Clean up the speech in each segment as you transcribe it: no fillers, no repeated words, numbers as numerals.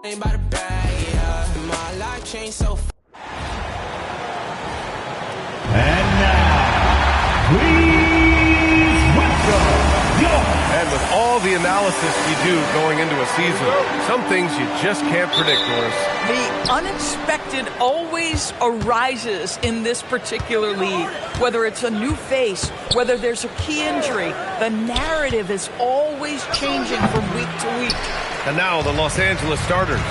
Ain't by the bag, yeah. My life changed so fast. And now, please welcome And with all the analysis you do going into a season, some things you just can't predict, Norris. The unexpected always arises in this particular league. Whether it's a new face, whether there's a key injury, the narrative is always changing from week to week. And now the Los Angeles starters.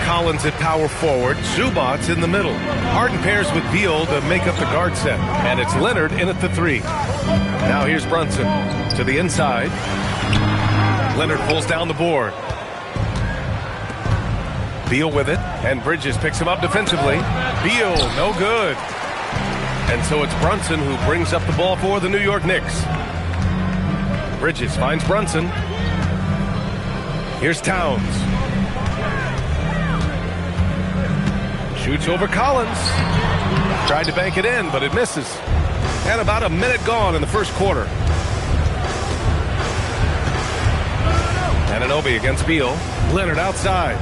Collins at power forward, Zubats in the middle. Harden pairs with Beal to make up the guard set. And it's Leonard in at the 3. Now here's Brunson to the inside. Leonard pulls down the board. Beal with it, and Bridges picks him up defensively. Beal, no good. And so it's Brunson who brings up the ball for the New York Knicks. Bridges finds Brunson. Here's Towns. Shoots over Collins. Tried to bank it in, but it misses. And about a minute gone in the first quarter. Anunoby against Beal. Leonard outside.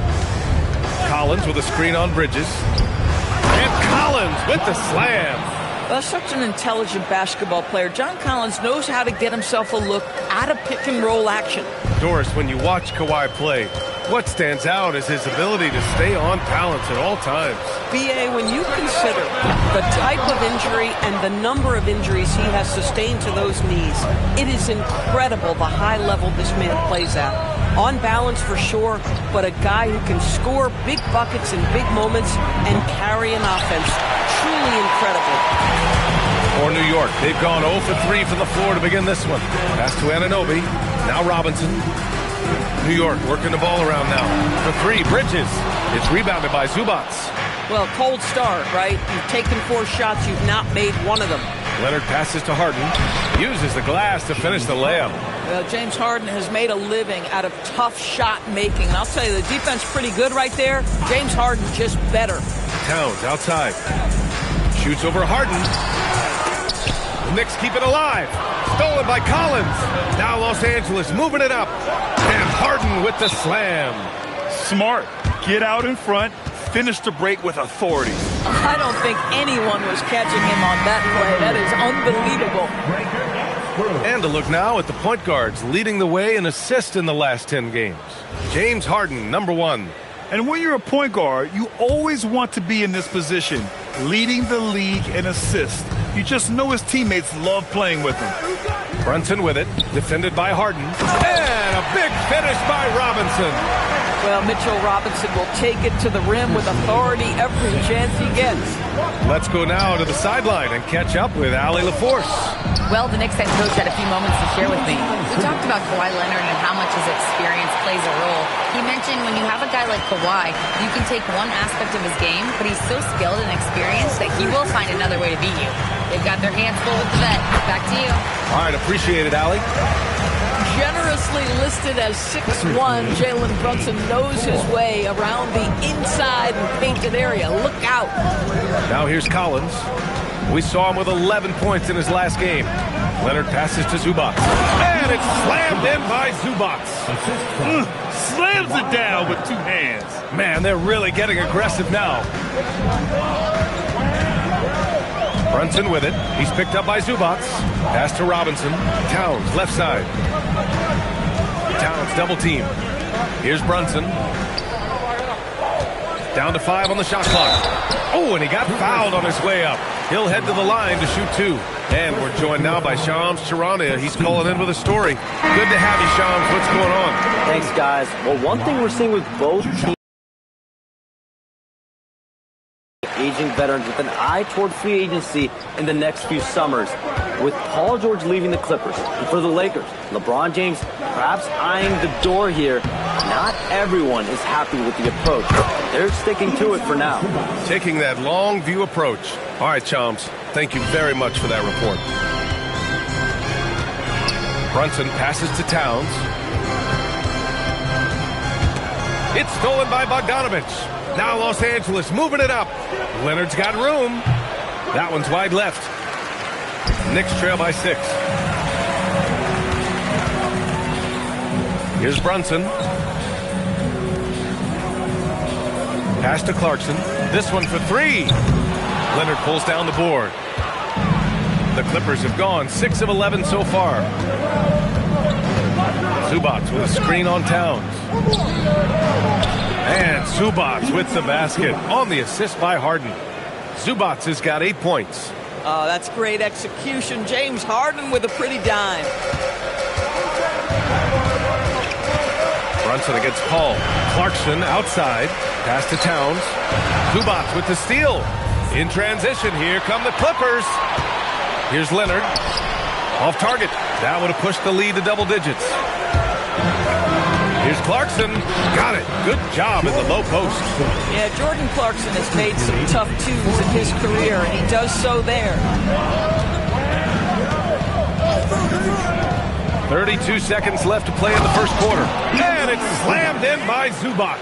Collins with a screen on Bridges. And Collins with the slam. Well, such an intelligent basketball player. John Collins knows how to get himself a look out of pick and roll action. Doris, when you watch Kawhi play, what stands out is his ability to stay on balance at all times. B.A., when you consider the type of injury and the number of injuries he has sustained to those knees, it is incredible the high level this man plays at. On balance for sure, but a guy who can score big buckets in big moments and carry an offense. Truly incredible. For New York, they've gone 0 for 3 from the floor to begin this one. Pass to Anunoby. Now Robinson. New York working the ball around now. For 3, Bridges. It's rebounded by Zubats. Well, cold start, right? You've taken 4 shots. You've not made one of them. Leonard passes to Harden. Uses the glass to finish the layup. James Harden has made a living out of tough shot making. And I'll tell you, the defense pretty good right there. James Harden just better. Towns outside. Shoots over Harden. The Knicks keep it alive. Stolen by Collins. Now Los Angeles moving it up. And Harden with the slam. Smart. Get out in front. Finish the break with authority. I don't think anyone was catching him on that play. That is unbelievable. And a look now at the point guards leading the way in assists in the last 10 games. James Harden, number 1. And when you're a point guard, you always want to be in this position, leading the league in assists. You just know his teammates love playing with him. Brunson with it, defended by Harden. And a big finish by Robinson. Well, Mitchell Robinson will take it to the rim with authority every chance he gets. Let's go now to the sideline and catch up with Allie LaForce. Well, the Knicks head coach had a few moments to share with me. We talked about Kawhi Leonard and how much his experience plays a role. He mentioned when you have a guy like Kawhi, you can take one aspect of his game, but he's so skilled and experienced that he will find another way to beat you. They've got their hands full with the vet. Back to you. All right, appreciate it, Allie. Generously listed as 6'1", Jalen Brunson knows his way around the inside and painted area. Look out. Now here's Collins. We saw him with 11 points in his last game. Leonard passes to Zubats. And it's slammed in by Zubats. Slams it down with 2 hands. Man, they're really getting aggressive now. Brunson with it. He's picked up by Zubats. Pass to Robinson. Towns, left side. Towns, double team. Here's Brunson. Down to 5 on the shot clock. Oh, and he got fouled on his way up. He'll head to the line to shoot 2. And we're joined now by Shams Charania. He's calling in with a story. Good to have you, Shams. What's going on? Thanks, guys. Well, one thing we're seeing with both teams, aging veterans with an eye toward free agency in the next few summers. With Paul George leaving the Clippers, and for the Lakers, LeBron James perhaps eyeing the door here. Not everyone is happy with the approach. They're sticking to it for now. Taking that long view approach. All right, Chomps, thank you very much for that report. Brunson passes to Towns. It's stolen by Bogdanovich. Now Los Angeles moving it up. Leonard's got room. That one's wide left. Knicks trail by 6. Here's Brunson. Pass to Clarkson. This one for three. Leonard pulls down the board. The Clippers have gone 6 of 11 so far. Zubac with a screen on Towns. And Zubac with the basket on the assist by Harden. Zubac has got 8 points. Oh, that's great execution. James Harden with a pretty dime. Brunson against Paul. Clarkson outside. Pass to Towns. Zubac with the steal. In transition, here come the Clippers. Here's Leonard. Off target. That would have pushed the lead to double digits. Here's Clarkson. Got it. Good job in the low post. Yeah, Jordan Clarkson has made some tough twos in his career, and he does so there. 32 seconds left to play in the first quarter. And it's slammed in by Zubac.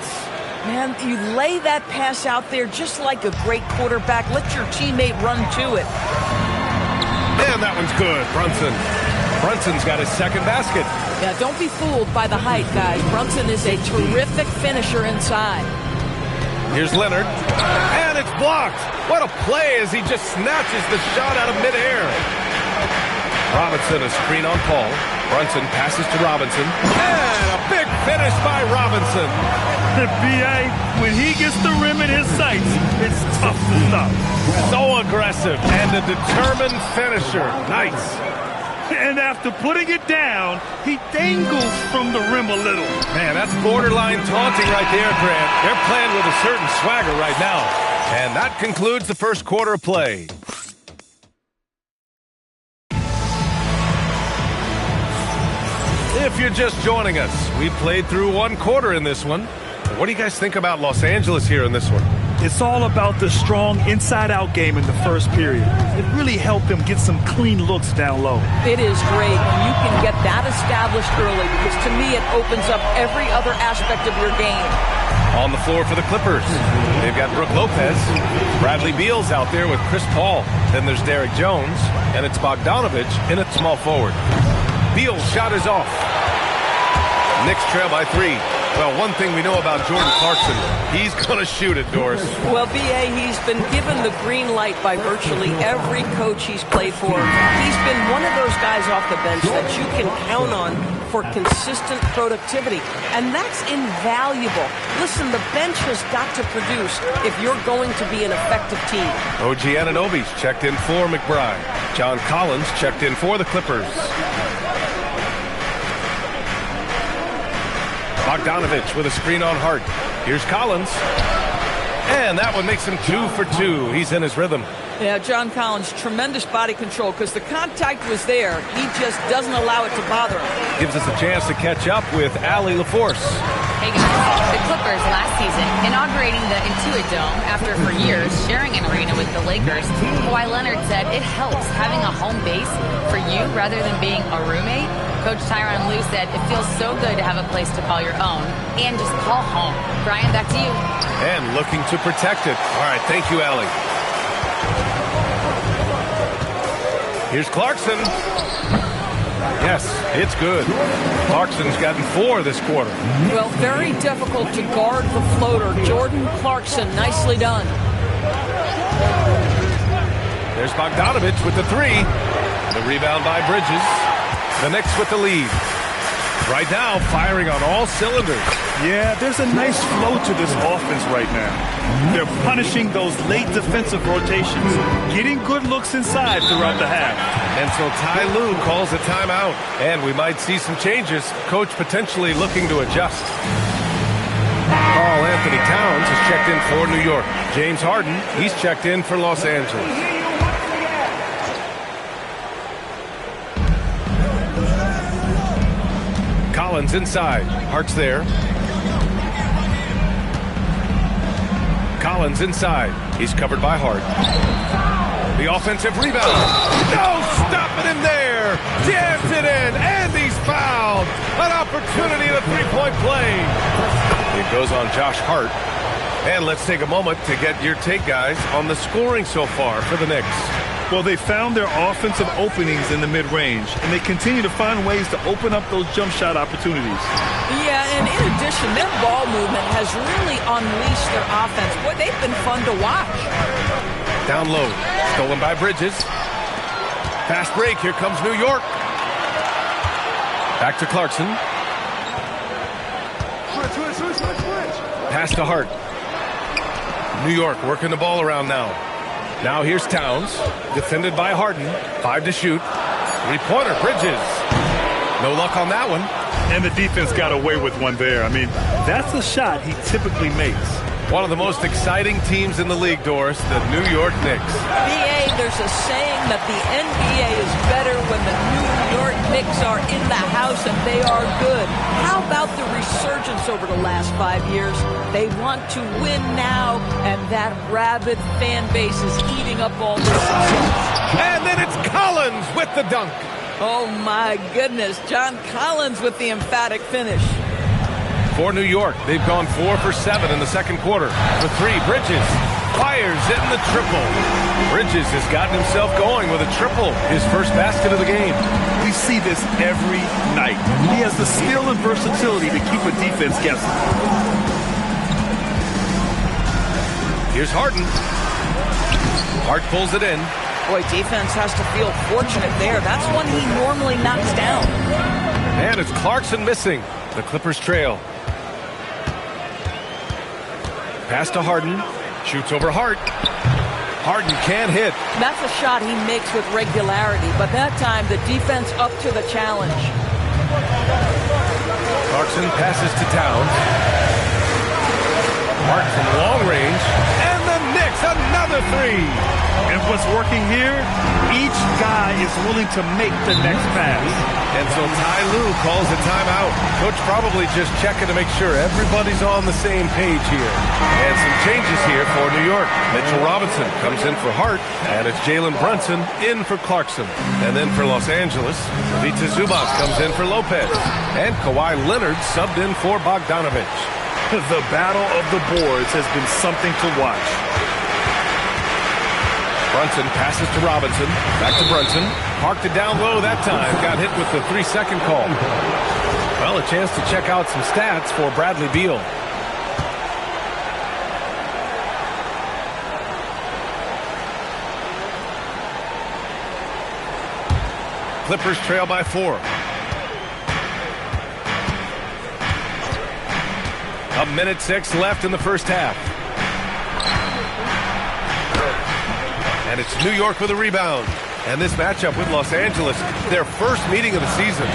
Man, you lay that pass out there just like a great quarterback. Let your teammate run to it. And that one's good. Brunson's got his second basket. Yeah, don't be fooled by the height, guys. Brunson is a terrific finisher inside. Here's Leonard. And it's blocked. What a play as he just snatches the shot out of midair. Robinson, a screen on Paul. Brunson passes to Robinson. And a big finish by Robinson. The B.A., when he gets the rim in his sights, it's tough to stop. So aggressive and a determined finisher. Nice. And after putting it down, he dangles from the rim a little. Man, that's borderline taunting right there, Grant. They're playing with a certain swagger right now. And that concludes the first quarter of play. If you're just joining us, we played through one quarter in this one. What do you guys think about Los Angeles here in this one? It's all about the strong inside-out game in the first period. It really helped them get some clean looks down low. It is great when you can get that established early, because to me it opens up every other aspect of your game. On the floor for the Clippers, they've got Brook Lopez. Bradley Beal's out there with Chris Paul. Then there's Derek Jones, and it's Bogdanovich in at small forward. Beal's shot is off. Knicks trail by 3. Well, one thing we know about Jordan Clarkson, he's going to shoot it, Doris. Well, B.A., he's been given the green light by virtually every coach he's played for. He's been one of those guys off the bench that you can count on for consistent productivity, and that's invaluable. Listen, the bench has got to produce if you're going to be an effective team. OG Anunoby's checked in for McBride. John Collins checked in for the Clippers. Bogdanovich with a screen on Hart. Here's Collins. And that one makes him 2 for 2. He's in his rhythm. Yeah, John Collins, tremendous body control because the contact was there. He just doesn't allow it to bother him. Gives us a chance to catch up with Allie LaForce. Hey guys, the Clippers last season inaugurating the Intuit Dome after for years sharing an arena with the Lakers. Kawhi Leonard said it helps having a home base for you rather than being a roommate. Coach Tyronn Lue said it feels so good to have a place to call your own and just call home. Brian, back to you. And looking to protect it. All right, thank you, Allie. Here's Clarkson. Yes, it's good. Clarkson's gotten 4 this quarter. Well, very difficult to guard the floater. Jordan Clarkson, nicely done. There's Bogdanovich with the 3. The rebound by Bridges. The Knicks with the lead. Right now, firing on all cylinders. Yeah, there's a nice flow to this offense right now. They're punishing those late defensive rotations, getting good looks inside throughout the half. And so Ty Lue calls a timeout. And we might see some changes. Coach potentially looking to adjust. Karl Anthony Towns has checked in for New York. James Harden, he's checked in for Los Angeles. Collins inside. Hart's there. Collins inside. He's covered by Hart. The offensive rebound. No stopping him there. Jams it in, and he's fouled. An opportunity at a three-point play. It goes on Josh Hart. And let's take a moment to get your take, guys, on the scoring so far for the Knicks. Well, they found their offensive openings in the mid-range, and they continue to find ways to open up those jump shot opportunities. Yeah, and And in addition, their ball movement has really unleashed their offense. Boy, they've been fun to watch. Down low. Stolen by Bridges. Fast break. Here comes New York. Back to Clarkson. Pass to Hart. New York working the ball around now. Now here's Towns. Defended by Harden. 5 to shoot. Three-pointer. Bridges. No luck on that one. And the defense got away with one there. I mean, that's a shot he typically makes. One of the most exciting teams in the league, Doris, the New York Knicks. BA, there's a saying that the NBA is better when the New York Knicks are in the house and they are good. How about the resurgence over the last 5 years? They want to win now, and that rabid fan base is eating up all this success. And then it's Collins with the dunk. Oh, my goodness. John Collins with the emphatic finish. For New York, they've gone 4 for 7 in the second quarter. For 3, Bridges fires in the triple. Bridges has gotten himself going with a triple, his first basket of the game. We see this every night. He has the skill and versatility to keep a defense guessing. Here's Harden. Hart pulls it in. Boy, defense has to feel fortunate there. That's one he normally knocks down. And it's Clarkson missing. The Clippers trail. Pass to Harden. Shoots over Hart. Harden can't hit. That's a shot he makes with regularity, but that time the defense up to the challenge. Clarkson passes to Towns. Hart from long range. And the Knicks, another 3. And what's working here, each guy is willing to make the next pass. And so Ty Lue calls a timeout. Coach probably just checking to make sure everybody's on the same page here. And some changes here for New York. Mitchell Robinson comes in for Hart, and it's Jalen Brunson in for Clarkson. And then for Los Angeles, Vita Zubac comes in for Lopez. And Kawhi Leonard subbed in for Bogdanovich. The battle of the boards has been something to watch. Brunson passes to Robinson. Back to Brunson. Parked it down low that time. Got hit with the 3-second call. Well, a chance to check out some stats for Bradley Beal. Clippers trail by 4. A minute 6 left in the first half. And it's New York with a rebound. And this matchup with Los Angeles, their first meeting of the season.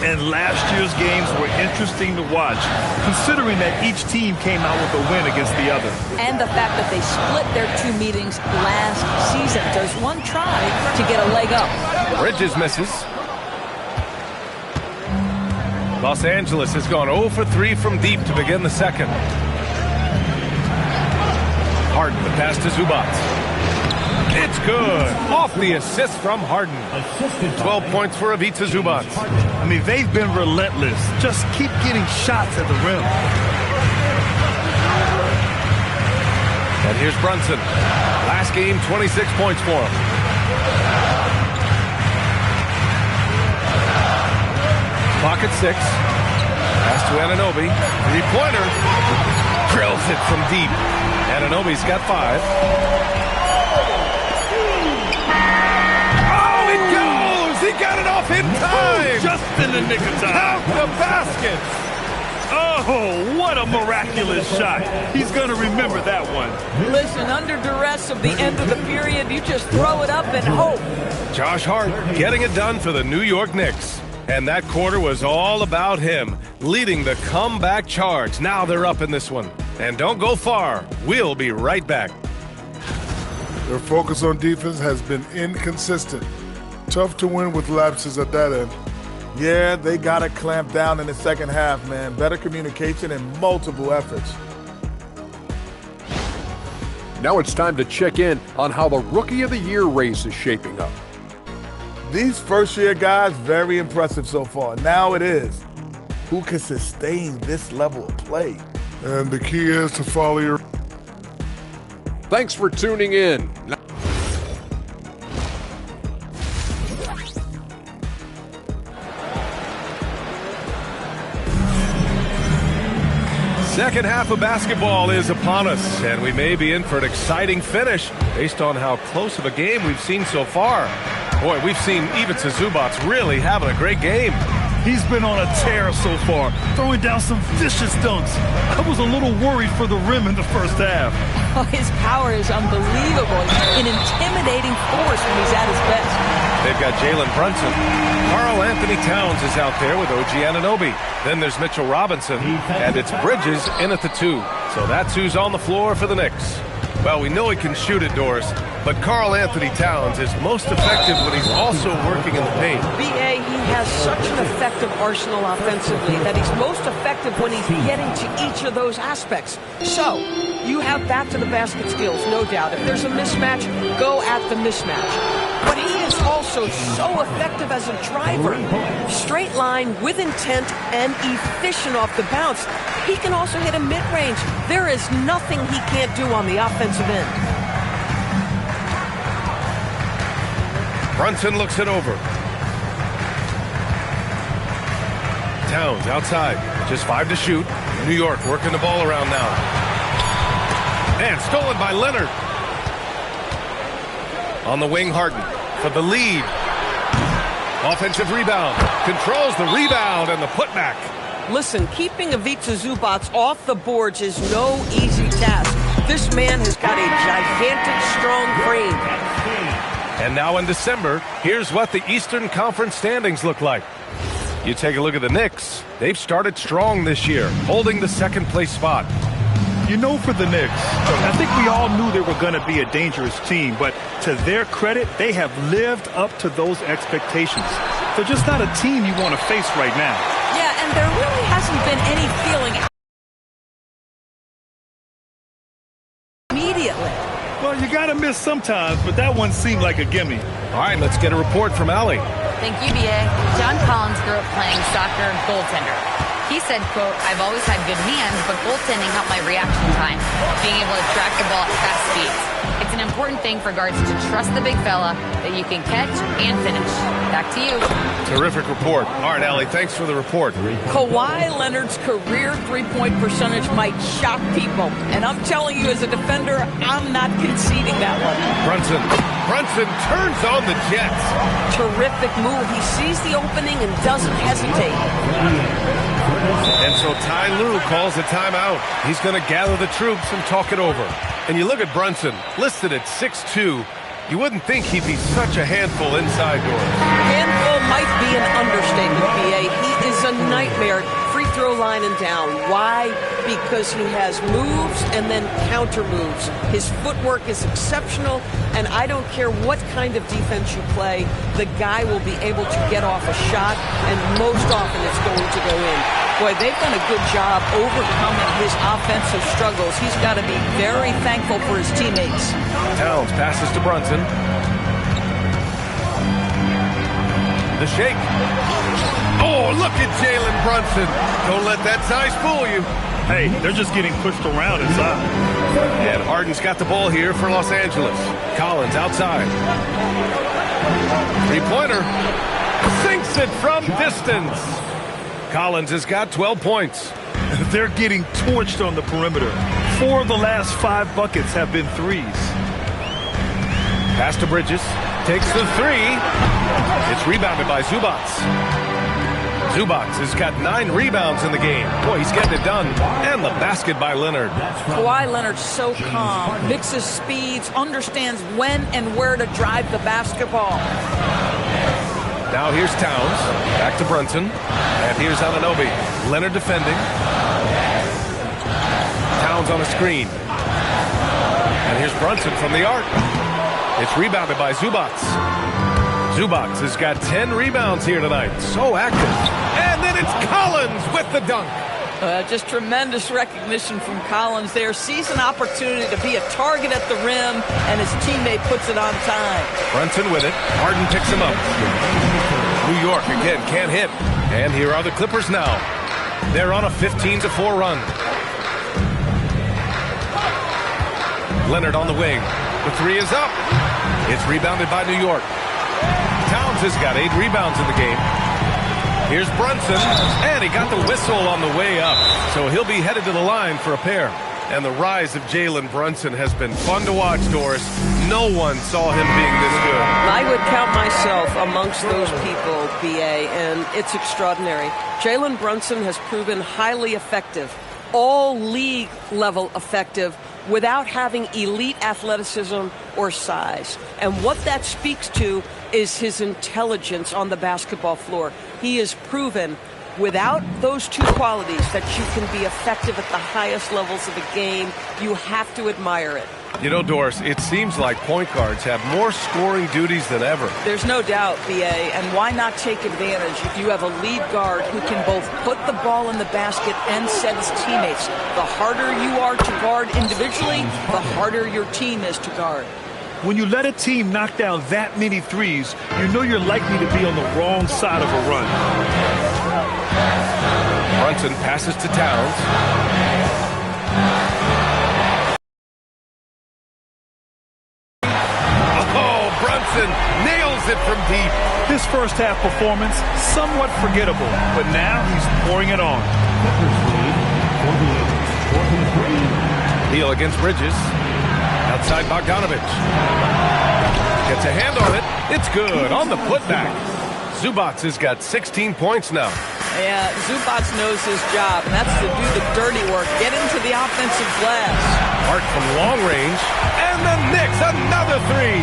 And last year's games were interesting to watch, considering that each team came out with a win against the other. And the fact that they split their 2 meetings last season. Does one try to get a leg up? Bridges misses. Los Angeles has gone 0 for 3 from deep to begin the second. Harden, the pass to Zubac. It's good. Off the assist from Harden. 12 points for Ivica Zubac. I mean, they've been relentless. Just keep getting shots at the rim. And here's Brunson. Last game, 26 points for him. Clock at 6. Pass to Anunoby. 3-pointer. Drills it from deep. Anunoby's got 5. He got it off in time! Just in the nick of time. Count the baskets! Oh, what a miraculous shot. He's going to remember that one. Listen, under duress of the end of the period, you just throw it up and hope. Josh Hart getting it done for the New York Knicks. And that quarter was all about him, leading the comeback charge. Now they're up in this one. And don't go far. We'll be right back. Their focus on defense has been inconsistent. Tough to win with lapses at that end. Yeah, they got to clamp down in the second half, man. Better communication and multiple efforts. Now it's time to check in on how the Rookie of the Year race is shaping up. These first-year guys, very impressive so far. Now it is, who can sustain this level of play? And the key is to follow your... Thanks for tuning in. second half of basketball is upon us, and we may be in for an exciting finish based on how close of a game we've seen so far. Boy, we've seen Ivica Zubac really having a great game. He's been on a tear so far, throwing down some vicious dunks. I was a little worried for the rim in the first half. Oh, his power is unbelievable. An intimidating force when he's at his best. They've got Jalen Brunson. Karl Anthony Towns is out there with OG Anunoby. Then there's Mitchell Robinson, and it's Bridges in at the 2. So that's who's on the floor for the Knicks. Well, we know he can shoot it, Doris, but Karl Anthony Towns is most effective when he's also working in the paint. B.A., he has such an effective arsenal offensively that he's most effective when he's getting to each of those aspects. So, you have back-to-the-basket skills, no doubt. If there's a mismatch, go at the mismatch. But he is also so effective as a driver. Straight line, with intent, and efficient off the bounce. He can also hit a mid-range. There is nothing he can't do on the offensive end. Brunson looks it over. Towns outside. Just 5 to shoot. New York working the ball around now. And stolen by Leonard. On the wing, Harden for the lead. Offensive rebound. Controls the rebound and the putback. Listen, keeping Ivica Zubac off the boards is no easy task. This man has got a gigantic, strong frame. And now in December, here's what the Eastern Conference standings look like. You take a look at the Knicks. They've started strong this year, holding the second-place spot. You know, for the Knicks, I think we all knew they were going to be a dangerous team, but to their credit, they have lived up to those expectations. They're just not a team you want to face right now. Yeah, and there really hasn't been any feeling immediately. Well, you got to miss sometimes, but that one seemed like a gimme. All right, let's get a report from Allie. Thank you, B.A. John Collins grew up playing soccer goaltender. He said, quote, "I've always had good hands, but goaltending helped my reaction time, being able to track the ball at fast speeds. It's an important thing for guards to trust the big fella that you can catch and finish." Back to you. Terrific report. All right, Allie, thanks for the report. Kawhi Leonard's career three-point percentage might shock people. And I'm telling you, as a defender, I'm not conceding that one. Brunson turns on the Jets. Terrific move. He sees the opening and doesn't hesitate. And so Ty Lue calls a timeout. He's going to gather the troops and talk it over. And you look at Brunson, listed at 6'2". You wouldn't think he'd be such a handful inside doors. Handful might be an understatement, B.A. He is a nightmare. Free throw line and down. Why? Because he has moves and then counter moves. His footwork is exceptional, and I don't care what kind of defense you play, the guy will be able to get off a shot, and most often it's going to go in. Boy, they've done a good job overcoming his offensive struggles. He's got to be very thankful for his teammates. Towns passes to Brunson. The shake. Oh, look at Jalen Brunson. Don't let that size fool you. Hey, they're just getting pushed around inside. And Harden's got the ball here for Los Angeles. Collins outside. Three-pointer. Sinks it from distance. Collins has got 12 points. They're getting torched on the perimeter. 4 of the last 5 buckets have been threes. Pass to Bridges. Takes the 3. It's rebounded by Zubac. Zubac has got 9 rebounds in the game. Boy, he's getting it done. And the basket by Leonard. Kawhi Leonard's so calm, mixes speeds, understands when and where to drive the basketball. Now here's Towns. Back to Brunson. And here's Anunoby. Leonard defending. Towns on a screen. And here's Brunson from the arc. It's rebounded by Zubac. Zubac has got 10 rebounds here tonight. So active. And then it's Collins with the dunk. Just tremendous recognition from Collins there. Sees an opportunity to be a target at the rim, and his teammate puts it on time. Brunson with it. Harden picks him up. New York again can't hit. And here are the Clippers now. They're on a 15-4 run. Leonard on the wing. The 3 is up. It's rebounded by New York. Towns has got 8 rebounds in the game. Here's Brunson, and he got the whistle on the way up, so he'll be headed to the line for a pair. And the rise of Jalen Brunson has been fun to watch, Doris. No one saw him being this good. I would count myself amongst those people, B.A., and it's extraordinary. Jalen Brunson has proven highly effective, all league level effective, without having elite athleticism or size. And what that speaks to is his intelligence on the basketball floor. He has proven without those two qualities that you can be effective at the highest levels of the game. You have to admire it. You know, Doris, it seems like point guards have more scoring duties than ever. There's no doubt, B.A., and why not take advantage if you have a lead guard who can both put the ball in the basket and set his teammates. The harder you are to guard individually, the harder your team is to guard. When you let a team knock down that many threes, you know you're likely to be on the wrong side of a run. Brunson passes to Towns. Oh, Brunson nails it from deep. His first half performance, somewhat forgettable, but now he's pouring it on. Heel against Bridges. Outside Bogdanovich. Gets a hand on it. It's good on the putback. Zubac has got 16 points now. Yeah, Zubac knows his job, and that's to do the dirty work. Get into the offensive glass. Hart from long range. And the Knicks, another three.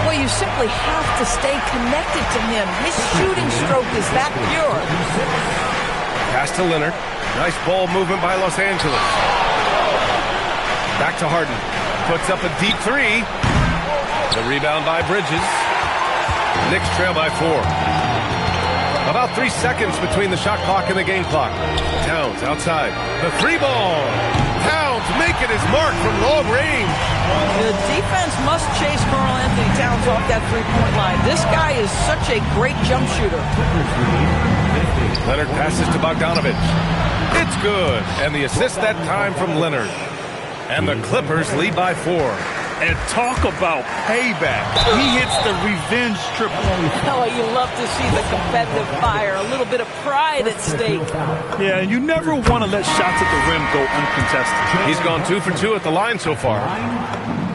Well, you simply have to stay connected to him. His shooting stroke is that pure. Pass to Leonard. Nice ball movement by Los Angeles. Back to Harden. Puts up a deep three. The rebound by Bridges. Knicks trail by 4. About 3 seconds between the shot clock and the game clock. Towns outside. The three ball. Towns making his mark from long range. The defense must chase Karl Anthony Towns off that three-point line. This guy is such a great jump shooter. Leonard passes to Bogdanovich. It's good. And the assist that time from Leonard. And the Clippers lead by 4. And talk about payback. He hits the revenge triple. Oh, you love to see the competitive fire. A little bit of pride at stake. Yeah, you never want to let shots at the rim go uncontested. He's gone 2 for 2 at the line so far.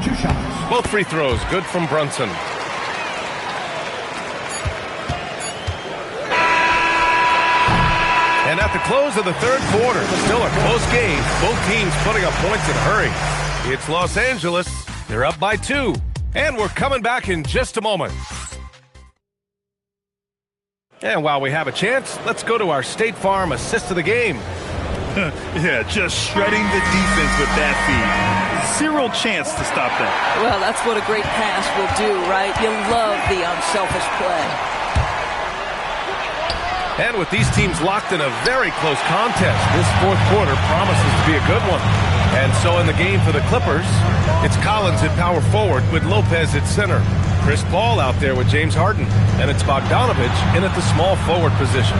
2 shots. Both free throws good from Brunson. And at the close of the third quarter, still a close game. Both teams putting up points in a hurry. It's Los Angeles. They're up by 2. And we're coming back in just a moment. And while we have a chance, let's go to our State Farm assist of the game. Yeah, just shredding the defense with that feed. Zero chance to stop that. Well, that's what a great pass will do, right? You love the unselfish play. And with these teams locked in a very close contest, this fourth quarter promises to be a good one. And so in the game for the Clippers, it's Collins at power forward with Lopez at center. Chris Paul out there with James Harden. And it's Bogdanovich in at the small forward position.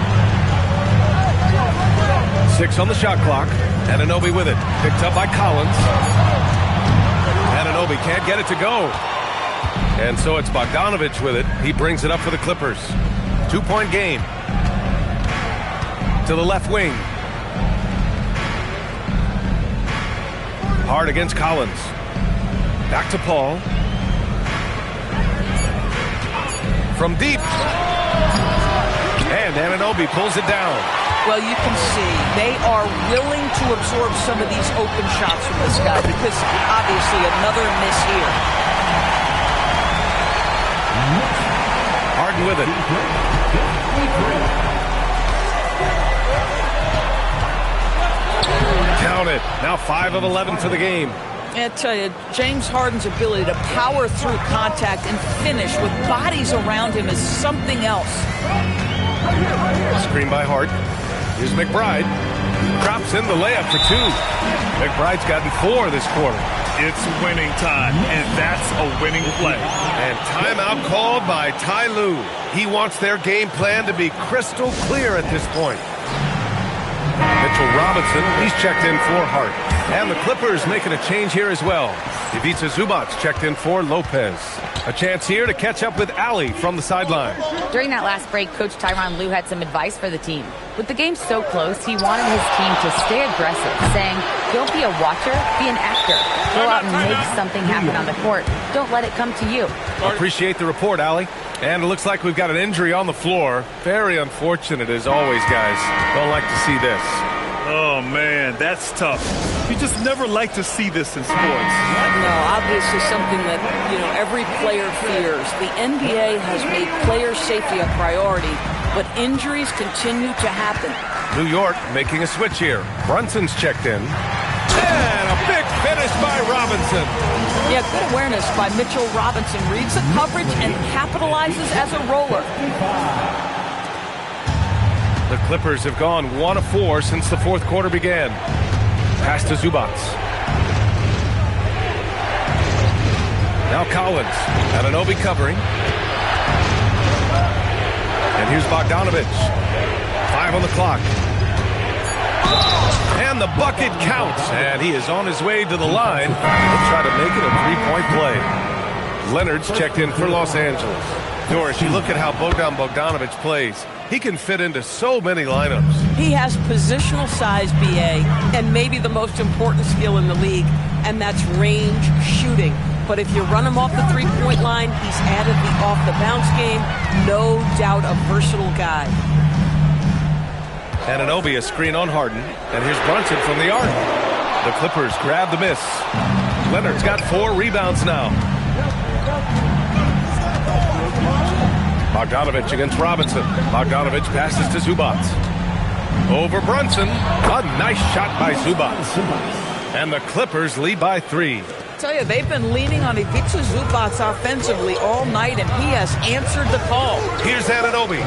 6 on the shot clock. Anunoby with it. Picked up by Collins. Anunoby can't get it to go. And so it's Bogdanovich with it. He brings it up for the Clippers. 2-point game. To the left wing. Hard against Collins. Back to Paul. From deep. And Anunoby pulls it down. Well, you can see they are willing to absorb some of these open shots from this guy because obviously another miss here. Harden with it. Count it. Now 5 of 11 for the game. I tell you, James Harden's ability to power through contact and finish with bodies around him is something else. Screen by Hart. Here's McBride. Drops in the layup for 2. McBride's gotten 4 this quarter. It's winning time, and that's a winning play. And timeout called by Ty Lue. He wants their game plan to be crystal clear at this point. The Mitchell Robinson, he's checked in for Hart. And the Clippers making a change here as well. Ivica Zubac's checked in for Lopez. A chance here to catch up with Ali from the sideline. During that last break, Coach Tyronn Lue had some advice for the team. With the game so close, he wanted his team to stay aggressive, saying, don't be a watcher, be an actor. Go out and make something happen on the court. Don't let it come to you. Appreciate the report, Ali. And it looks like we've got an injury on the floor. Very unfortunate as always, guys. Don't like to see this. Oh, man, that's tough. You just never like to see this in sports. No, obviously something that, every player fears. The NBA has made player safety a priority, but injuries continue to happen. New York making a switch here. Brunson's checked in. And a big finish by Robinson. Yeah, good awareness by Mitchell Robinson. Reads the coverage and capitalizes as a roller. The Clippers have gone 1 of 4 since the fourth quarter began. Pass to Zubac. Now Collins. Anunoby covering. And here's Bogdanovich. 5 on the clock. And the bucket counts. And he is on his way to the line. He'll try to make it a three-point play. Leonard's checked in for Los Angeles. Doris, you look at how Bogdanovich plays. He can fit into so many lineups. He has positional size, BA, and maybe the most important skill in the league, and that's range shooting. But if you run him off the three-point line, he's added the off-the-bounce game. No doubt a versatile guy. Anunoby a screen on Harden. And here's Brunson from the arc. The Clippers grab the miss. Leonard's got 4 rebounds now. Bogdanovich against Robinson. Bogdanovich passes to Zubac. Over Brunson. A nice shot by Zubac. And the Clippers lead by 3. I tell you, they've been leaning on Ivica Zubac offensively all night, and he has answered the call. Here's Anunoby.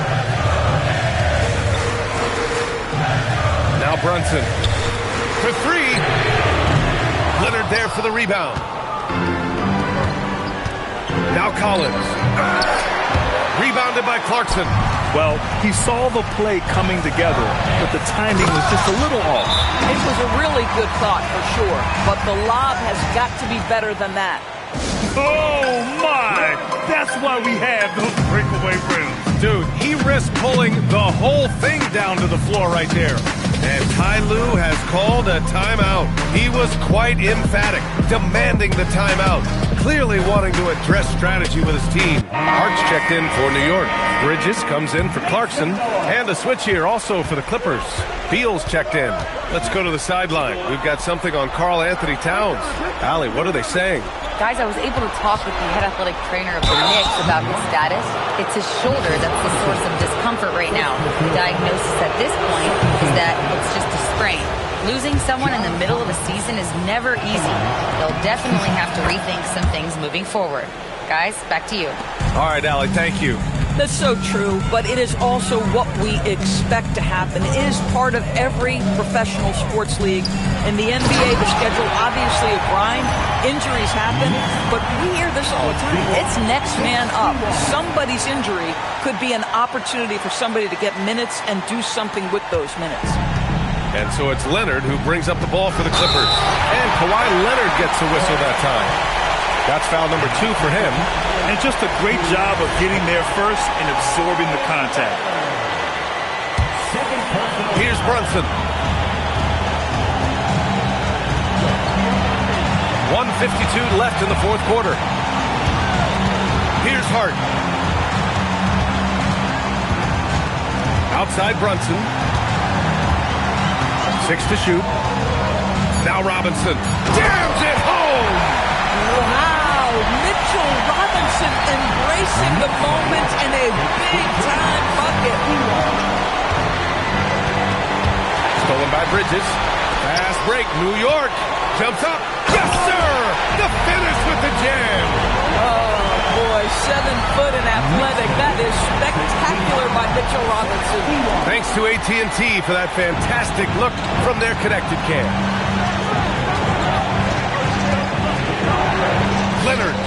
Now Brunson. For 3. Leonard there for the rebound. Now Collins. Rebounded by Clarkson. Well, he saw the play coming together, but the timing was just a little off. It was a really good thought for sure, but the lob has got to be better than that. Oh, my! That's why we have those breakaway rims. Dude, he risked pulling the whole thing down to the floor right there. And Ty Lue has called a timeout. He was quite emphatic, demanding the timeout. Clearly wanting to address strategy with his team. Hart's checked in for New York. Bridges comes in for Clarkson. And a switch here also for the Clippers. Beal's checked in. Let's go to the sideline. We've got something on Karl Anthony Towns. Allie, what are they saying? Guys, I was able to talk with the head athletic trainer of the Knicks about his status. It's his shoulder that's the source of discomfort right now. The diagnosis at this point is that it's just a sprain. Losing someone in the middle of a season is never easy. They'll definitely have to rethink some things moving forward. Guys, back to you. All right, Allie, thank you. That's so true, but it is also what we expect to happen. It is part of every professional sports league. In the NBA, the schedule obviously a grind. Injuries happen, but we hear this all the time. It's next man up. Somebody's injury could be an opportunity for somebody to get minutes and do something with those minutes. And so it's Leonard who brings up the ball for the Clippers. And Kawhi Leonard gets a whistle that time. That's foul number 2 for him. And just a great job of getting there first and absorbing the contact. Here's Brunson. 1:52 left in the fourth quarter. Here's Hart. Outside Brunson. 6 to shoot. Now Robinson. Jams it home! Wow, Mitchell Robinson embracing the moment in a big-time bucket. Stolen by Bridges. Fast break. New York jumps up. Yes, sir! The finish with the jam. Oh, boy, 7 foot and athletic. That is spectacular by Mitchell Robinson. Thanks to AT&T for that fantastic look from their connected cam. Leonard.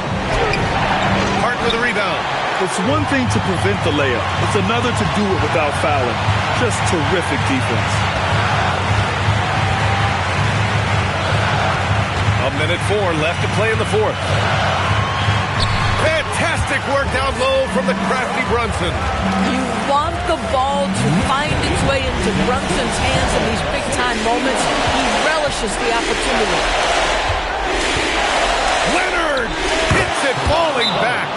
Hart with a rebound. It's one thing to prevent the layup. It's another to do it without fouling. Just terrific defense. 1:04 left to play in the fourth. Fantastic work down low from the crafty Brunson. You want the ball to find its way into Brunson's hands in these big-time moments. He relishes the opportunity. Leonard hits it falling back.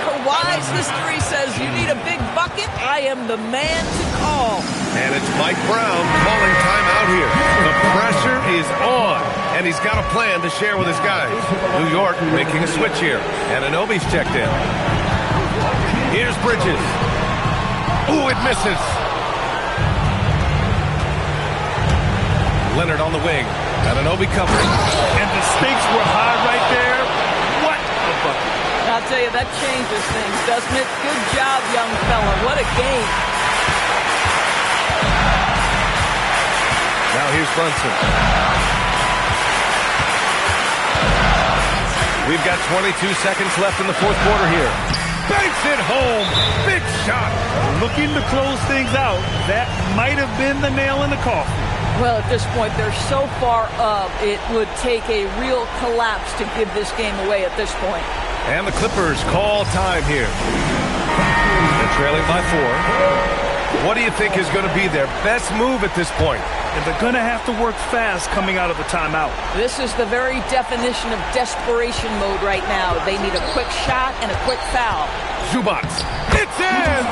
Kawhi's history says you need a big bucket. I am the man to call. And it's Mike Brown calling timeout here. The pressure is on, and he's got a plan to share with his guys. New York making a switch here. And Anunoby's checked in. Here's Bridges. Ooh, it misses. Leonard on the wing. Anunoby covering. And the stakes were high right there. What a bucket. I'll tell you, that changes things, doesn't it? Good job, young fella. What a game. Now here's Brunson. We've got 22 seconds left in the fourth quarter here. Banks it home. Big shot. Looking to close things out. That might have been the nail in the coffin. Well, at this point, they're so far up, it would take a real collapse to give this game away at this point. And the Clippers call time here. They're trailing by 4. What do you think is going to be their best move at this point? And they're going to have to work fast coming out of the timeout. This is the very definition of desperation mode right now. They need a quick shot and a quick foul. Zubac. It's in!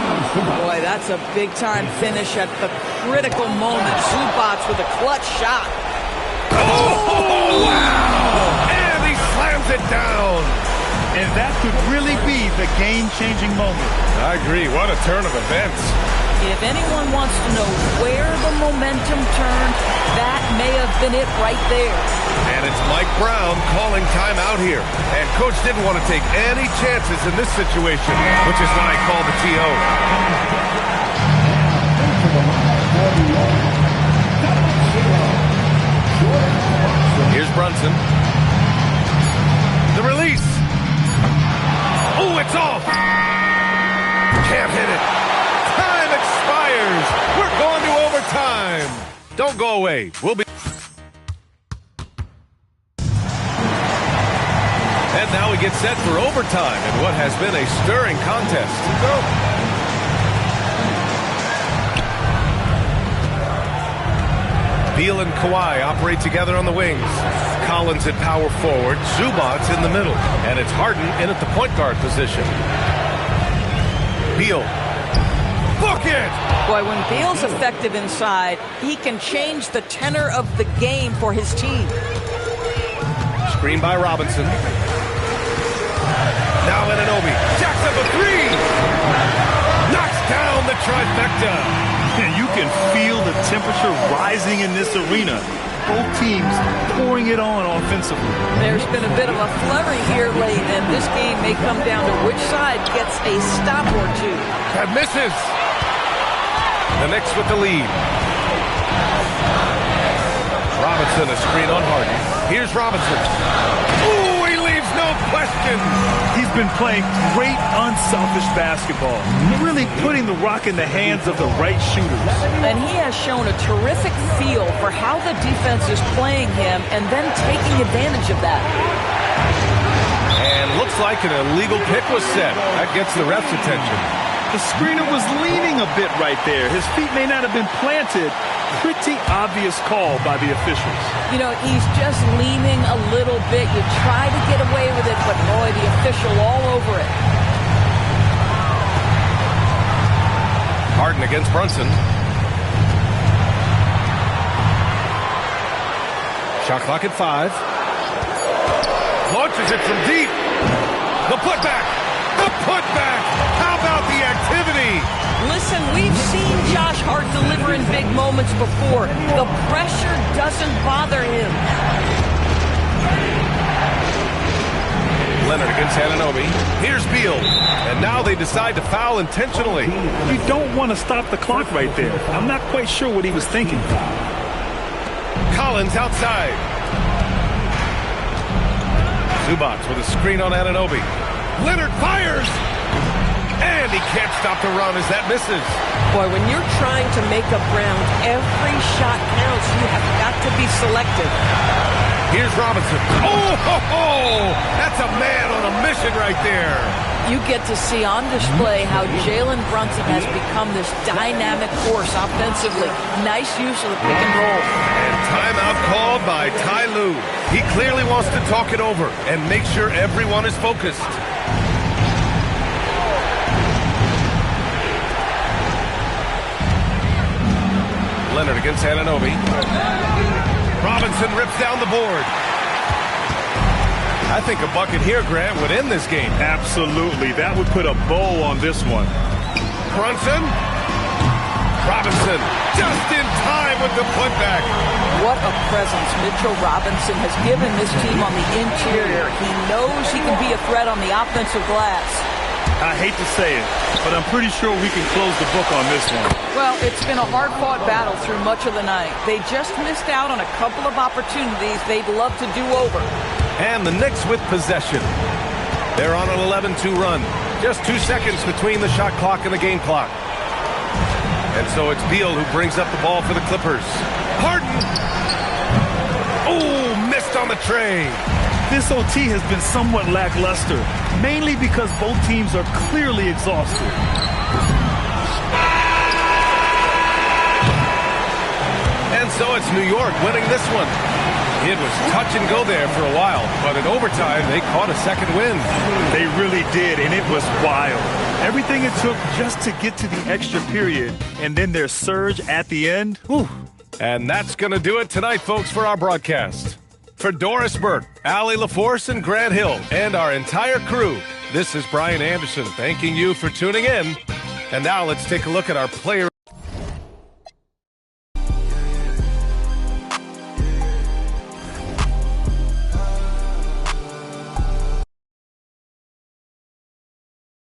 Boy, that's a big-time finish at the critical moment. Zubac with a clutch shot. Oh, wow! And he slams it down. And that could really be the game-changing moment. I agree. What a turn of events. If anyone wants to know where the momentum turned, that may have been it right there. And it's Mike Brown calling timeout here. And Coach didn't want to take any chances in this situation, which is why he called the TO. Here's Brunson. The release. Oh, it's off. Can't hit it. Time expires. We're going to overtime. Don't go away. We'll be. And now we get set for overtime in what has been a stirring contest. Go. Beal and Kawhi operate together on the wings. Collins at power forward. Zubac in the middle. And it's Harden in at the point guard position. Beal. Book it! Boy, when Beal's effective inside, he can change the tenor of the game for his team. Screen by Robinson. Now Anunoby. Jacks up a 3. Knocks down the trifecta. And you can feel the temperature rising in this arena. Both teams pouring it on offensively. There's been a bit of a flurry here late, and this game may come down to which side gets a stop or two. That misses. The Knicks with the lead. Robinson, a screen on Harden. Here's Robinson. Ooh, he leaves no question. He's been playing great, unselfish basketball. Really putting the rock in the hands of the right shooters. And he has shown a terrific feel for how the defense is playing him and then taking advantage of that. And looks like an illegal pick was set. That gets the ref's attention. The screener was leaning a bit right there. His feet may not have been planted. Pretty obvious call by the officials. You know, he's just leaning a little bit. You try to get away with it, but boy, the official all over it. Harden against Brunson. Shot clock at 5. Launches it from deep. The putback. The putback. How about the activity? Listen, we've seen Josh Hart deliver in big moments before. The pressure doesn't bother him. Leonard against Anunoby. Here's Beal. And now they decide to foul intentionally. You don't want to stop the clock right there. I'm not quite sure what he was thinking. Collins outside. Zubac with a screen on Anunoby. Leonard fires! And he can't stop the run as that misses. Boy, when you're trying to make up ground, every shot counts. You have got to be selective. Here's Robinson. Oh, that's a man on a mission right there. You get to see on display how Jalen Brunson has become this dynamic force offensively. Nice use of the pick and roll. And timeout called by Ty Lue. He clearly wants to talk it over and make sure everyone is focused. Leonard against Anunoby. Robinson rips down the board. I think a bucket here, Grant, would end this game. Absolutely. That would put a bow on this one. Brunson. Robinson just in time with the putback. What a presence Mitchell Robinson has given this team on the interior. He knows he can be a threat on the offensive glass. I hate to say it, but I'm pretty sure we can close the book on this one. Well, it's been a hard-fought battle through much of the night. They just missed out on a couple of opportunities they'd love to do over. And the Knicks with possession. They're on an 11-2 run. Just 2 seconds between the shot clock and the game clock. And so it's Beal who brings up the ball for the Clippers. Harden! Oh, missed on the tray. This OT has been somewhat lackluster, mainly because both teams are clearly exhausted. And so it's New York winning this one. It was touch and go there for a while, but in overtime, they caught a second win. They really did, and it was wild. Everything it took just to get to the extra period, and then their surge at the end. Whew. And that's going to do it tonight, folks, for our broadcast. For Doris Burke, Allie LaForce, and Grant Hill, and our entire crew, this is Brian Anderson thanking you for tuning in. And now let's take a look at our player.